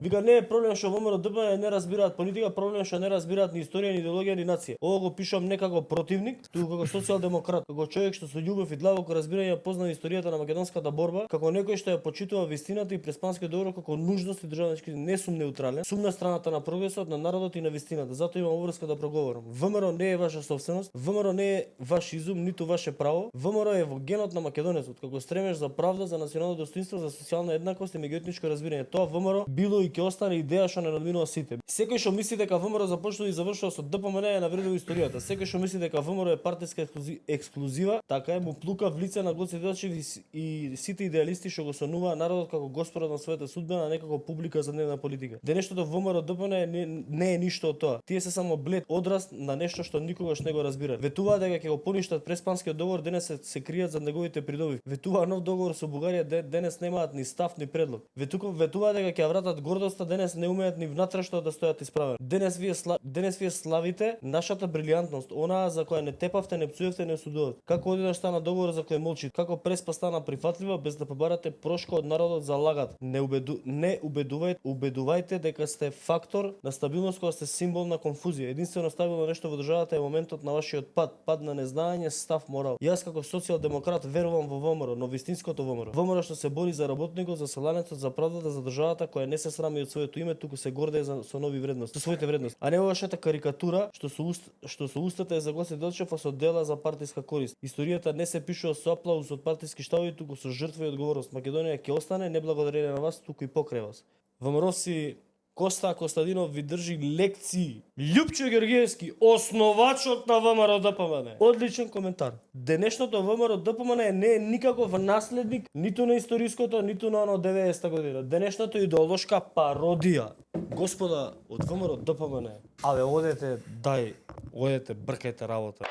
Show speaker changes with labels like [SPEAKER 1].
[SPEAKER 1] Вика не е проблем што ВМРО ДПМН не разбираат политика, проблем што не разбираат ни историја, ни идеологија, ни нација. Ова го пишам не како противник, туку како социјалдемократ, како човек што со љубов и длабоко разбирање познава историјата на македонската борба, како некој што ја почитува вистината и преспанскиот договор како нужност и државнички. Не сум неутрален, сум на страната на прогресот, на народот и на вистината. Затоа имам обврска да проговорам. ВМРО не е ваша собственост, ВМРО не е ваш изум, ниту ваше право. ВМРО е во генот на македонецот, како стремеж за правда, за национално достоинство, за социјална еднаквост и меѓуетничко разбирање. Тоа ВМРО било и ќе остане идеја што не надминува сите. Секој што мисли дека ВМРО започнува и завршува со ДПМН е навредил историјата. Секој што мисли дека ВМРО е партиска ексклузива, така е му плука в лице на Гоце Делчев и сите идеалисти што го сонуваа народот како господар на својата судбина, а не како публика за дневна политика. Денешното ВМРО ДПМН не е ништо од тоа. Тие се само блед одраз на нешто што никогаш не го разбираат. Ветуваат дека ќе го поништат преспанскиот договор, денес се кријат за неговите придобив. Ветуваа нов договор со Бугарија, денес немаат ни став ни предлог. Ветуваат дека ќе вратат гордоста, денес не умеат ни внатрешно да стојат исправени. Денес вие славите нашата брилјантност, онаа за која не тепавте, не псуевте, не осудувате. Како одеднаш стана договор за кој молчите, како преспа стана прифатлива без да побарате прошка од народот за лагат. Не убедувајте дека сте фактор на стабилност кога сте символ на конфузија. Единствено стабилно нешто во државата е моментот на вашиот пад на незнаење, став, морал. Јас како социјалдемократ верувам во ВМРО, но вистинското ВМРО. ВМРО што се бори за работникот, за селанецот, за правдата, за државата која не се срами од своето име, туку се гордее со нови вредности, со своите вредности. А не овашата карикатура што со устата е за Гоце Делчев, а со дела за партиска корист. Историјата не се пишува со аплауз од партиски штабови, туку со жртва и одговорност. Македонија ќе остане не благодарение на вас, туку и покрај вас. ВМРО-си Коста Костадинов ви држи лекции. Љупчо Ѓорѓевски, основачот на ВМРО ДПМН. Одличен коментар. Денешното ВМРО ДПМН не е никаков наследник ниту на историското, ниту на оно 90-та година. Денешното идеолошка пародија. Господа од ВМРО ДПМН, одете, бркајте работа.